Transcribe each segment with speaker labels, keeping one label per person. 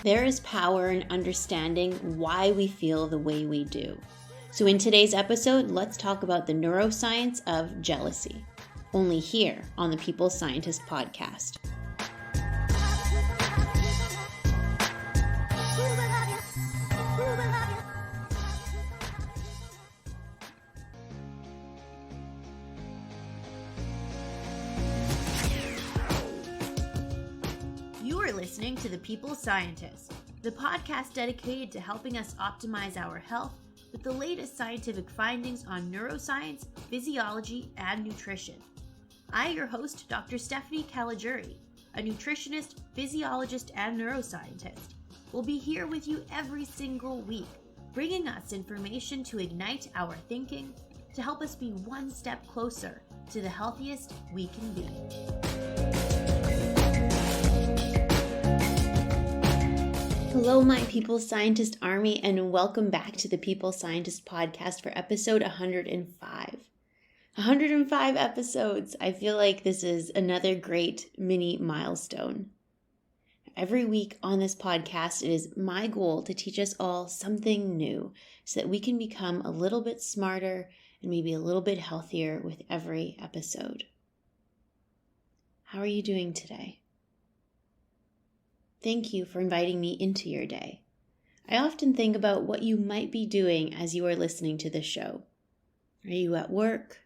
Speaker 1: There is power in understanding why we feel the way we do. So in today's episode, let's talk about the neuroscience of jealousy, only here on the People Scientist podcast. Listening to The People Scientist, the podcast dedicated to helping us optimize our health with the latest scientific findings on neuroscience, physiology, and nutrition. I, your host, Dr. Stephanie Caligiuri, a nutritionist, physiologist, and neuroscientist, will be here with you every single week, bringing us information to ignite our thinking, to help us be one step closer to the healthiest we can be. Hello, my People Scientist Army, and welcome back to the People Scientist podcast for episode 105. 105 episodes. I feel like this is another great mini milestone. Every week on this podcast, it is my goal to teach us all something new so that we can become a little bit smarter and maybe a little bit healthier with every episode. How are you doing today? Thank you for inviting me into your day. I often think about what you might be doing as you are listening to this show. Are you at work?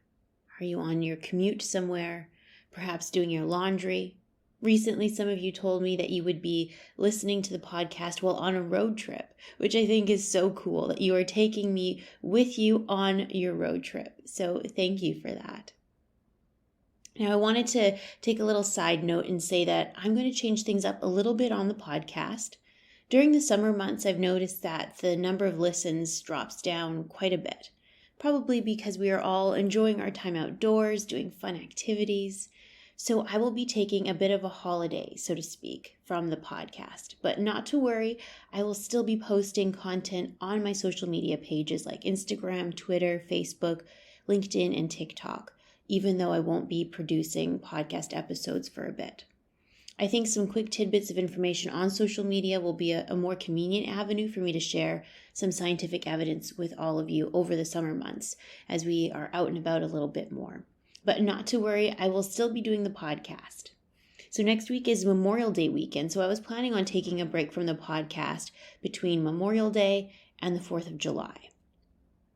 Speaker 1: Are you on your commute somewhere? Perhaps doing your laundry? Recently, some of you told me that you would be listening to the podcast while on a road trip, which I think is so cool that you are taking me with you on your road trip. So thank you for that. Now, I wanted to take a little side note and say that I'm going to change things up a little bit on the podcast. During the summer months, I've noticed that the number of listens drops down quite a bit, probably because we are all enjoying our time outdoors, doing fun activities. So I will be taking a bit of a holiday, so to speak, from the podcast. But not to worry, I will still be posting content on my social media pages like Instagram, Twitter, Facebook, LinkedIn, and TikTok, even though I won't be producing podcast episodes for a bit. I think some quick tidbits of information on social media will be a more convenient avenue for me to share some scientific evidence with all of you over the summer months as we are out and about a little bit more. But not to worry, I will still be doing the podcast. So next week is Memorial Day weekend, so I was planning on taking a break from the podcast between Memorial Day and the 4th of July.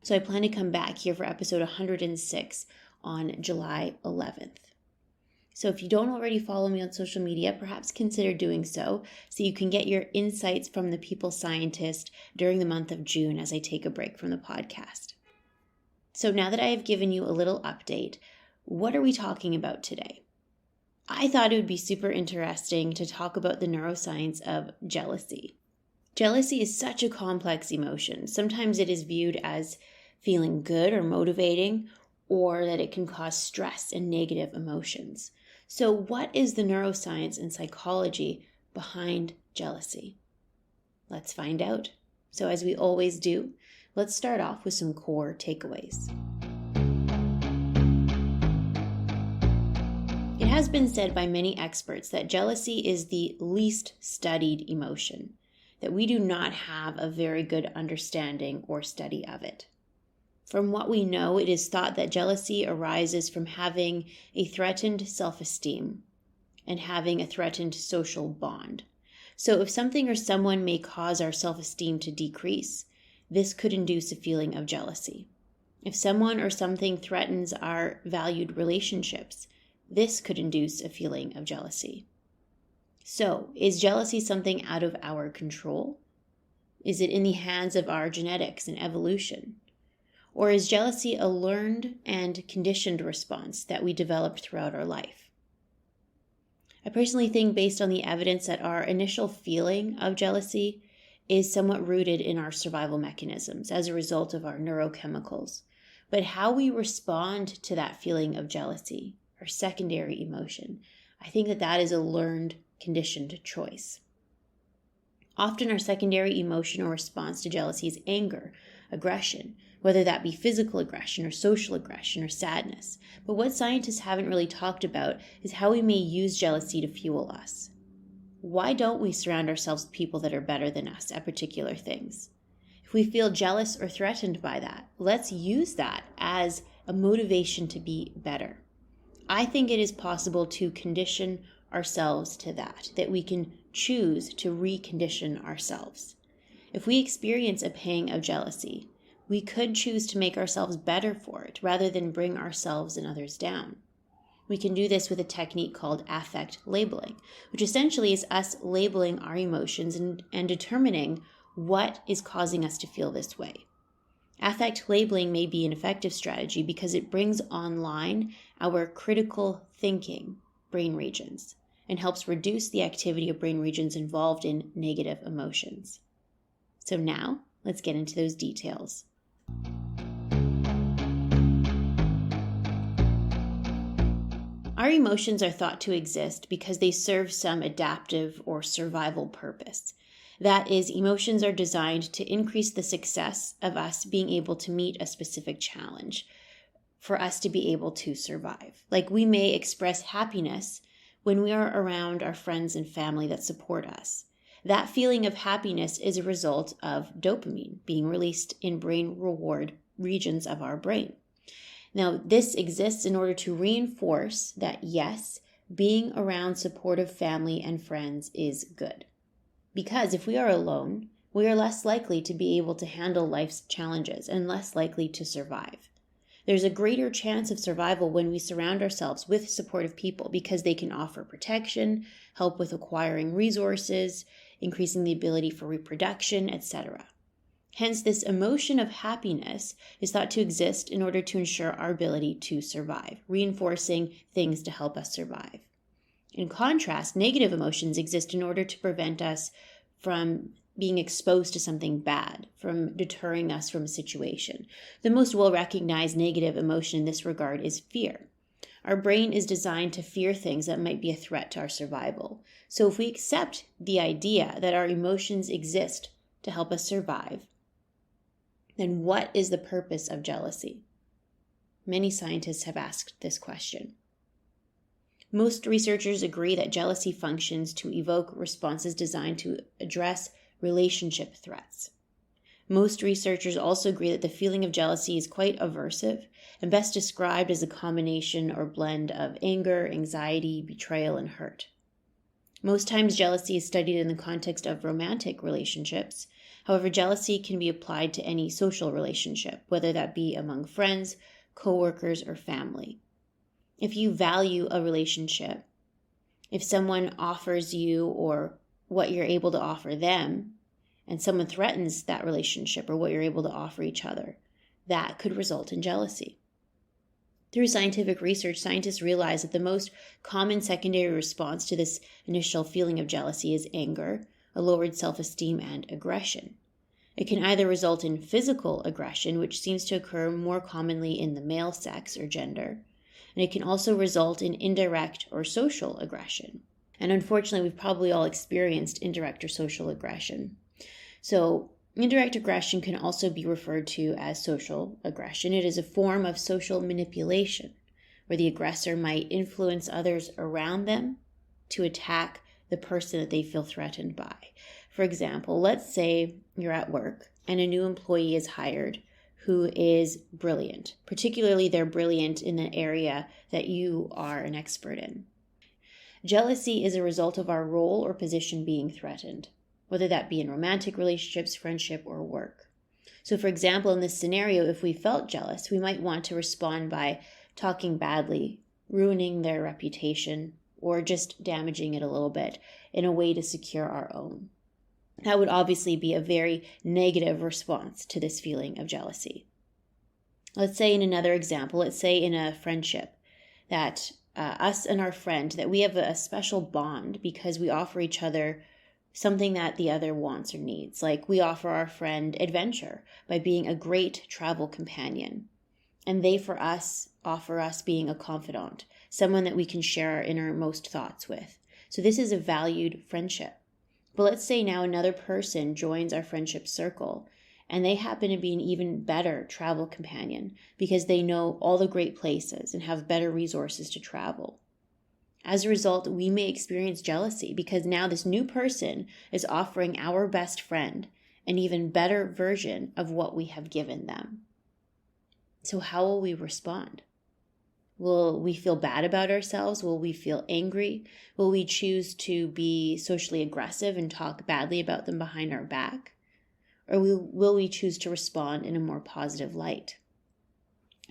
Speaker 1: So I plan to come back here for episode 106 on July 11th. So if you don't already follow me on social media, perhaps consider doing so you can get your insights from the People Scientist during the month of June as I take a break from the podcast. So now that I have given you a little update, what are we talking about today? I thought it would be super interesting to talk about the neuroscience of jealousy. Jealousy is such a complex emotion. Sometimes it is viewed as feeling good or motivating, or that it can cause stress and negative emotions. So what is the neuroscience and psychology behind jealousy? Let's find out. So as we always do, let's start off with some core takeaways. It has been said by many experts that jealousy is the least studied emotion, that we do not have a very good understanding or study of it. From what we know, it is thought that jealousy arises from having a threatened self-esteem and having a threatened social bond. So if something or someone may cause our self-esteem to decrease, this could induce a feeling of jealousy. If someone or something threatens our valued relationships, this could induce a feeling of jealousy. So, is jealousy something out of our control? Is it in the hands of our genetics and evolution? Or is jealousy a learned and conditioned response that we developed throughout our life? I personally think, based on the evidence, that our initial feeling of jealousy is somewhat rooted in our survival mechanisms as a result of our neurochemicals. But how we respond to that feeling of jealousy, our secondary emotion, I think that is a learned, conditioned choice. Often our secondary emotion or response to jealousy is anger, aggression, whether that be physical aggression or social aggression or sadness. But what scientists haven't really talked about is how we may use jealousy to fuel us. why don't we surround ourselves with people that are better than us at particular things? If we feel jealous or threatened by that, let's use that as a motivation to be better. I think it is possible to condition ourselves to that we can choose to recondition ourselves. If we experience a pang of jealousy, we could choose to make ourselves better for it rather than bring ourselves and others down. We can do this with a technique called affect labeling, which essentially is us labeling our emotions and determining what is causing us to feel this way. Affect labeling may be an effective strategy because it brings online our critical thinking brain regions and helps reduce the activity of brain regions involved in negative emotions. So now, let's get into those details. Our emotions are thought to exist because they serve some adaptive or survival purpose. That is, emotions are designed to increase the success of us being able to meet a specific challenge, for us to be able to survive. Like we may express happiness when we are around our friends and family that support us. That feeling of happiness is a result of dopamine being released in brain reward regions of our brain. Now, this exists in order to reinforce that, yes, being around supportive family and friends is good. Because if we are alone, we are less likely to be able to handle life's challenges and less likely to survive. There's a greater chance of survival when we surround ourselves with supportive people because they can offer protection, help with acquiring resources, increasing the ability for reproduction, etc. Hence, this emotion of happiness is thought to exist in order to ensure our ability to survive, reinforcing things to help us survive. In contrast, negative emotions exist in order to prevent us from being exposed to something bad, from deterring us from a situation. The most well-recognized negative emotion in this regard is fear. Our brain is designed to fear things that might be a threat to our survival. So if we accept the idea that our emotions exist to help us survive, then what is the purpose of jealousy? Many scientists have asked this question. Most researchers agree that jealousy functions to evoke responses designed to address relationship threats. Most researchers also agree that the feeling of jealousy is quite aversive and best described as a combination or blend of anger, anxiety, betrayal, and hurt. Most times, jealousy is studied in the context of romantic relationships. However, jealousy can be applied to any social relationship, whether that be among friends, coworkers, or family. If you value a relationship, if someone offers you or what you're able to offer them, and someone threatens that relationship or what you're able to offer each other, that could result in jealousy. Through scientific research, scientists realize that the most common secondary response to this initial feeling of jealousy is anger, a lowered self-esteem, and aggression. It can either result in physical aggression, which seems to occur more commonly in the male sex or gender, and it can also result in indirect or social aggression. And unfortunately, we've probably all experienced indirect or social aggression. So indirect aggression can also be referred to as social aggression. It is a form of social manipulation where the aggressor might influence others around them to attack the person that they feel threatened by. For example, let's say you're at work and a new employee is hired who is brilliant. Particularly, they're brilliant in an area that you are an expert in. Jealousy is a result of our role or position being threatened, whether that be in romantic relationships, friendship, or work. So for example, in this scenario, if we felt jealous, we might want to respond by talking badly, ruining their reputation, or just damaging it a little bit in a way to secure our own. That would obviously be a very negative response to this feeling of jealousy. Let's say in another example, let's say in a friendship that us and our friend, that we have a special bond because we offer each other something that the other wants or needs. Like we offer our friend adventure by being a great travel companion. And they for us offer us being a confidant, someone that we can share our innermost thoughts with. So this is a valued friendship. But let's say now another person joins our friendship circle and they happen to be an even better travel companion because they know all the great places and have better resources to travel. As a result, we may experience jealousy because now this new person is offering our best friend an even better version of what we have given them. So how will we respond? Will we feel bad about ourselves? Will we feel angry? Will we choose to be socially aggressive and talk badly about them behind our back? Or will we choose to respond in a more positive light?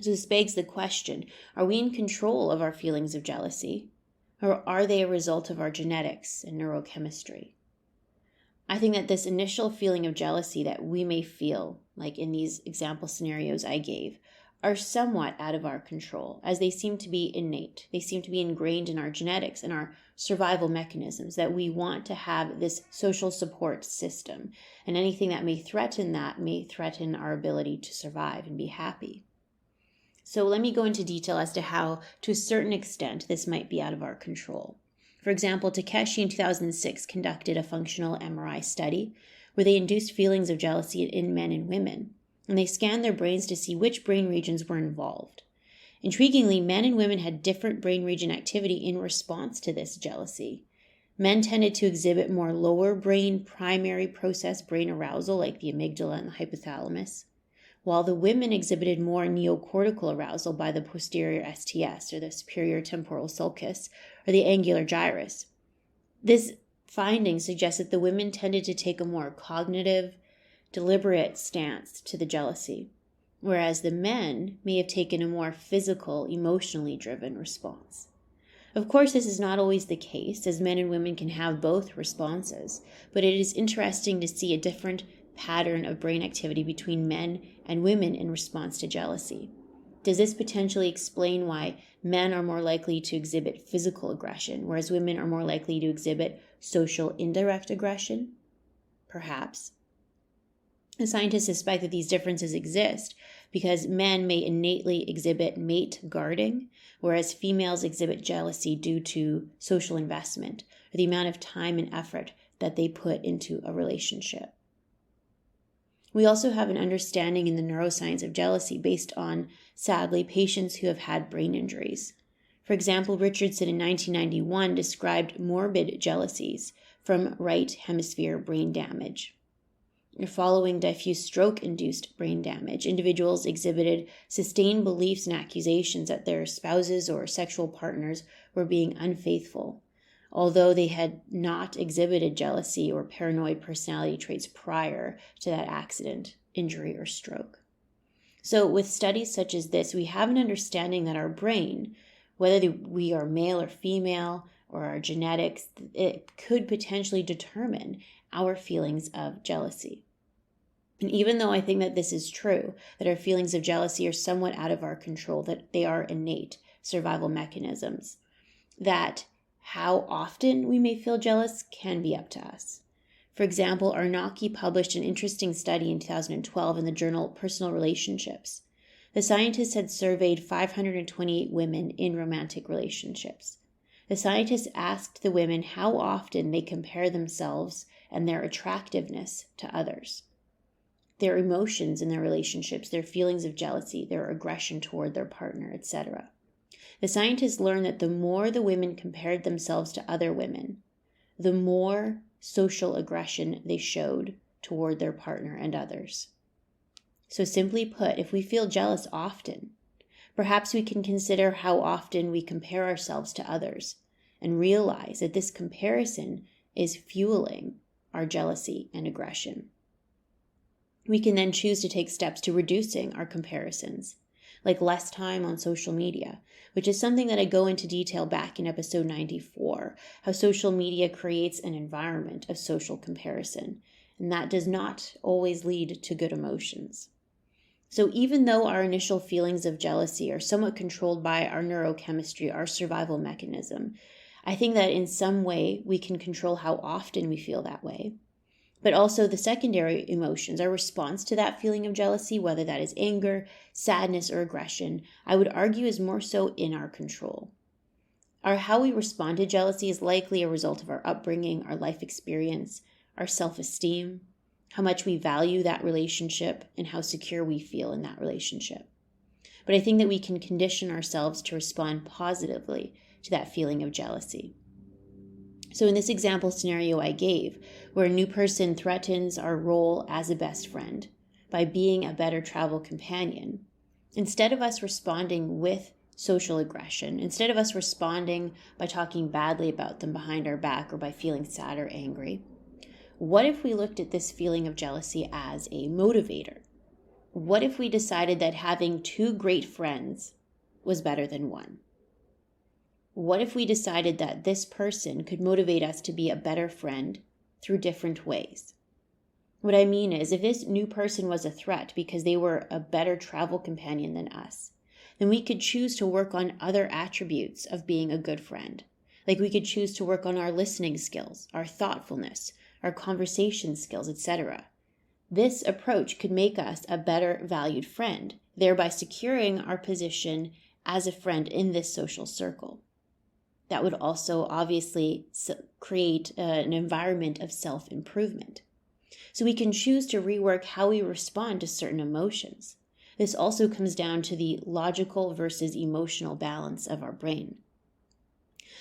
Speaker 1: So this begs the question, are we in control of our feelings of jealousy? Or are they a result of our genetics and neurochemistry? I think that this initial feeling of jealousy that we may feel, like in these example scenarios I gave, are somewhat out of our control, as they seem to be innate. They seem to be ingrained in our genetics and our survival mechanisms, that we want to have this social support system, and anything that may threaten our ability to survive and be happy. So let me go into detail as to how, to a certain extent, this might be out of our control. For example, Takeshi in 2006 conducted a functional MRI study where they induced feelings of jealousy in men and women, and they scanned their brains to see which brain regions were involved. Intriguingly, men and women had different brain region activity in response to this jealousy. Men tended to exhibit more lower brain primary process brain arousal, like the amygdala and the hypothalamus, while the women exhibited more neocortical arousal by the posterior STS, or the superior temporal sulcus, or the angular gyrus. This finding suggests that the women tended to take a more cognitive, deliberate stance to the jealousy, whereas the men may have taken a more physical, emotionally driven response. Of course, this is not always the case, as men and women can have both responses, but it is interesting to see a different pattern of brain activity between men and women in response to jealousy. Does this potentially explain why men are more likely to exhibit physical aggression, whereas women are more likely to exhibit social indirect aggression? Perhaps. The scientists suspect that these differences exist because men may innately exhibit mate guarding, whereas females exhibit jealousy due to social investment, or the amount of time and effort that they put into a relationship. We also have an understanding in the neuroscience of jealousy based on, sadly, patients who have had brain injuries. For example, Richardson in 1991 described morbid jealousies from right hemisphere brain damage. Following diffuse stroke-induced brain damage, individuals exhibited sustained beliefs and accusations that their spouses or sexual partners were being unfaithful, although they had not exhibited jealousy or paranoid personality traits prior to that accident, injury, or stroke. So with studies such as this, we have an understanding that our brain, whether we are male or female, or our genetics, it could potentially determine our feelings of jealousy. And even though I think that this is true, that our feelings of jealousy are somewhat out of our control, that they are innate survival mechanisms, that how often we may feel jealous can be up to us. For example, Arnacki published an interesting study in 2012 in the journal Personal Relationships. The scientists had surveyed 528 women in romantic relationships. The scientists asked the women how often they compare themselves and their attractiveness to others, their emotions in their relationships, their feelings of jealousy, their aggression toward their partner, etc. The scientists learned that the more the women compared themselves to other women, the more social aggression they showed toward their partner and others. So simply put, if we feel jealous often, perhaps we can consider how often we compare ourselves to others and realize that this comparison is fueling our jealousy and aggression. We can then choose to take steps to reducing our comparisons, like less time on social media, which is something that I go into detail back in episode 94, how social media creates an environment of social comparison, and that does not always lead to good emotions. So even though our initial feelings of jealousy are somewhat controlled by our neurochemistry, our survival mechanism, I think that in some way we can control how often we feel that way. But also the secondary emotions, our response to that feeling of jealousy, whether that is anger, sadness, or aggression, I would argue is more so in our control. How we respond to jealousy is likely a result of our upbringing, our life experience, our self-esteem, how much we value that relationship, and how secure we feel in that relationship. But I think that we can condition ourselves to respond positively to that feeling of jealousy. So in this example scenario I gave, where a new person threatens our role as a best friend by being a better travel companion, instead of us responding with social aggression, instead of us responding by talking badly about them behind our back or by feeling sad or angry, what if we looked at this feeling of jealousy as a motivator? What if we decided that having two great friends was better than one? What if we decided that this person could motivate us to be a better friend through different ways? What I mean is, if this new person was a threat because they were a better travel companion than us, then we could choose to work on other attributes of being a good friend. Like we could choose to work on our listening skills, our thoughtfulness, our conversation skills, etc. This approach could make us a better valued friend, thereby securing our position as a friend in this social circle. That would also obviously create an environment of self-improvement. So we can choose to rework how we respond to certain emotions. This also comes down to the logical versus emotional balance of our brain.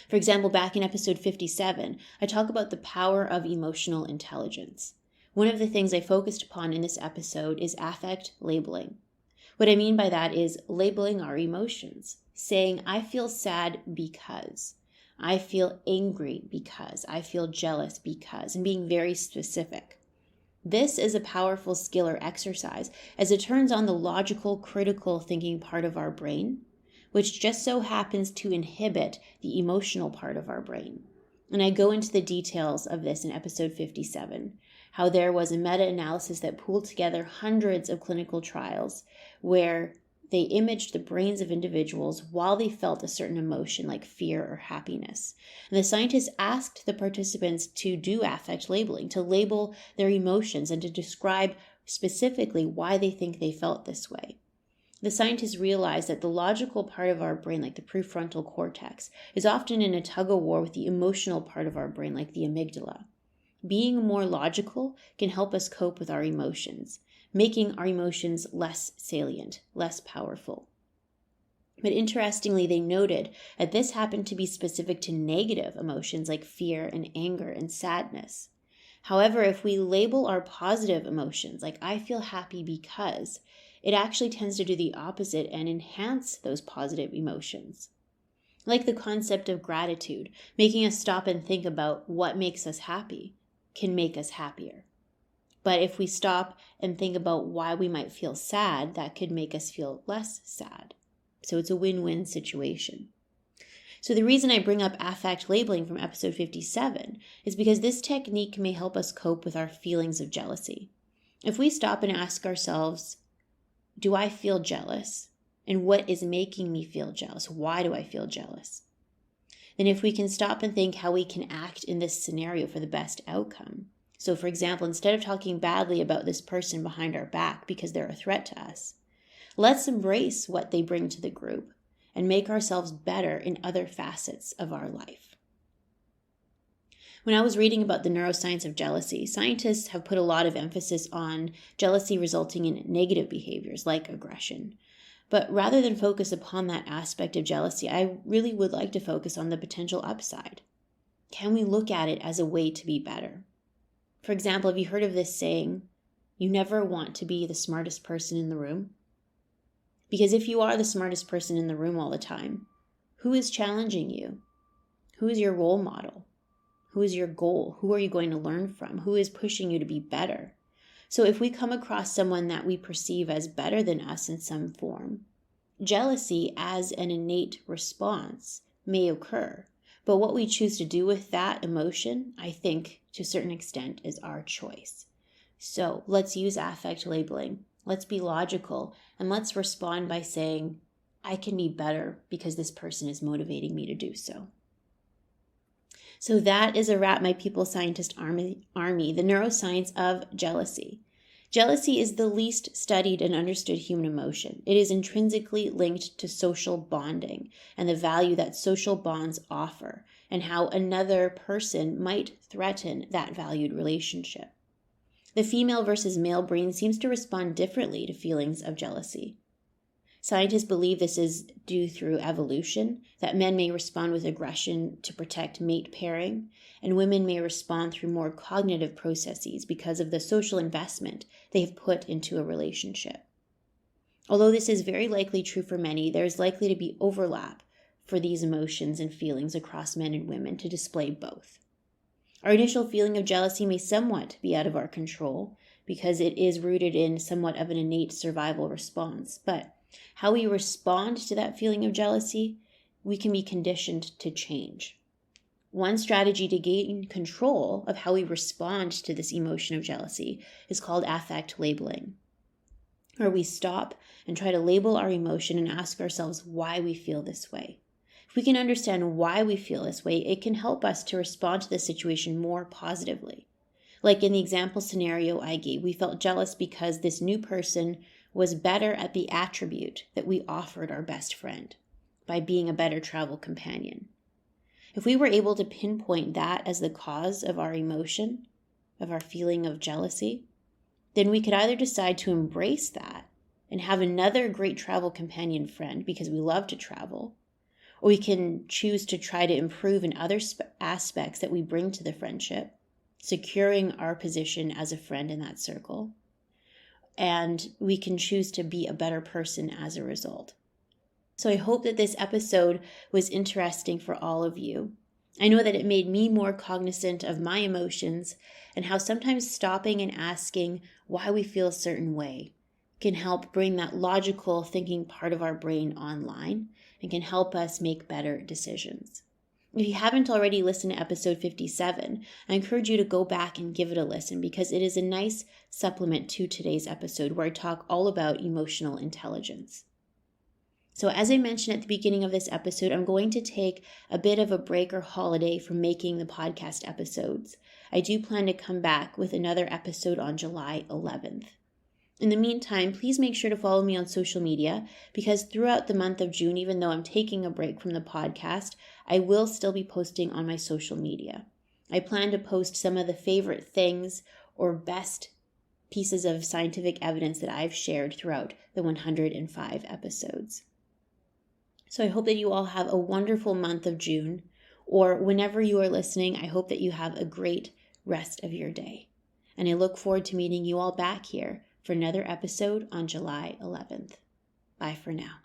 Speaker 1: For example, back in episode 57, I talk about the power of emotional intelligence. One of the things I focused upon in this episode is affect labeling. What I mean by that is labeling our emotions, saying, I feel sad because, I feel angry because, I feel jealous because, and being very specific. This is a powerful skill or exercise as it turns on the logical, critical thinking part of our brain, which just so happens to inhibit the emotional part of our brain. And I go into the details of this in episode 57, how there was a meta-analysis that pooled together hundreds of clinical trials where they imaged the brains of individuals while they felt a certain emotion like fear or happiness. And the scientists asked the participants to do affect labeling, to label their emotions and to describe specifically why they think they felt this way. The scientists realized that the logical part of our brain, like the prefrontal cortex, is often in a tug-of-war with the emotional part of our brain, like the amygdala. Being more logical can help us cope with our emotions, making our emotions less salient, less powerful. But interestingly, they noted that this happened to be specific to negative emotions like fear and anger and sadness. However, if we label our positive emotions, like I feel happy because, it actually tends to do the opposite and enhance those positive emotions. Like the concept of gratitude, making us stop and think about what makes us happy can make us happier. But if we stop and think about why we might feel sad, that could make us feel less sad. So it's a win-win situation. So the reason I bring up affect labeling from episode 57 is because this technique may help us cope with our feelings of jealousy. If we stop and ask ourselves, do I feel jealous? And what is making me feel jealous? Why do I feel jealous? Then if we can stop and think how we can act in this scenario for the best outcome. So for example, instead of talking badly about this person behind our back because they're a threat to us, let's embrace what they bring to the group and make ourselves better in other facets of our life. When I was reading about the neuroscience of jealousy, scientists have put a lot of emphasis on jealousy resulting in negative behaviors like aggression. But rather than focus upon that aspect of jealousy, I really would like to focus on the potential upside. Can we look at it as a way to be better? For example, have you heard of this saying, you never want to be the smartest person in the room? Because if you are the smartest person in the room all the time, who is challenging you? Who is your role model? Who is your goal? Who are you going to learn from? Who is pushing you to be better? So if we come across someone that we perceive as better than us in some form, jealousy as an innate response may occur. But what we choose to do with that emotion, I think, to a certain extent, is our choice. So let's use affect labeling. Let's be logical, and let's respond by saying, I can be better because this person is motivating me to do so. So that is a wrap, my people scientist army, the neuroscience of jealousy. Jealousy is the least studied and understood human emotion. It is intrinsically linked to social bonding and the value that social bonds offer and how another person might threaten that valued relationship. The female versus male brain seems to respond differently to feelings of jealousy. Scientists believe this is due through evolution, that men may respond with aggression to protect mate pairing, and women may respond through more cognitive processes because of the social investment they have put into a relationship. Although this is very likely true for many, there is likely to be overlap for these emotions and feelings across men and women to display both. Our initial feeling of jealousy may somewhat be out of our control because it is rooted in somewhat of an innate survival response, but how we respond to that feeling of jealousy, we can be conditioned to change. One strategy to gain control of how we respond to this emotion of jealousy is called affect labeling, where we stop and try to label our emotion and ask ourselves why we feel this way. If we can understand why we feel this way, it can help us to respond to the situation more positively. Like in the example scenario I gave, we felt jealous because this new person was better at the attribute that we offered our best friend by being a better travel companion. If we were able to pinpoint that as the cause of our emotion, of our feeling of jealousy, then we could either decide to embrace that and have another great travel companion friend because we love to travel, or we can choose to try to improve in other aspects that we bring to the friendship, securing our position as a friend in that circle. And we can choose to be a better person as a result. So I hope that this episode was interesting for all of you. I know that it made me more cognizant of my emotions and how sometimes stopping and asking why we feel a certain way can help bring that logical thinking part of our brain online and can help us make better decisions. If you haven't already listened to episode 57, I encourage you to go back and give it a listen because it is a nice supplement to today's episode where I talk all about emotional intelligence. So as I mentioned at the beginning of this episode, I'm going to take a bit of a break or holiday from making the podcast episodes. I do plan to come back with another episode on July 11th. In the meantime, please make sure to follow me on social media because throughout the month of June, even though I'm taking a break from the podcast, I will still be posting on my social media. I plan to post some of the favorite things or best pieces of scientific evidence that I've shared throughout the 105 episodes. So I hope that you all have a wonderful month of June, or whenever you are listening, I hope that you have a great rest of your day. And I look forward to meeting you all back here for another episode on July 11th. Bye for now.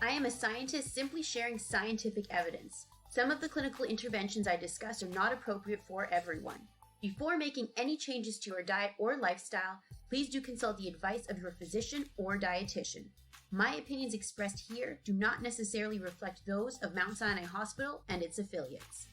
Speaker 1: I am a scientist simply sharing scientific evidence. Some of the clinical interventions I discuss are not appropriate for everyone. Before making any changes to your diet or lifestyle, please do consult the advice of your physician or dietitian. My opinions expressed here do not necessarily reflect those of Mount Sinai Hospital and its affiliates.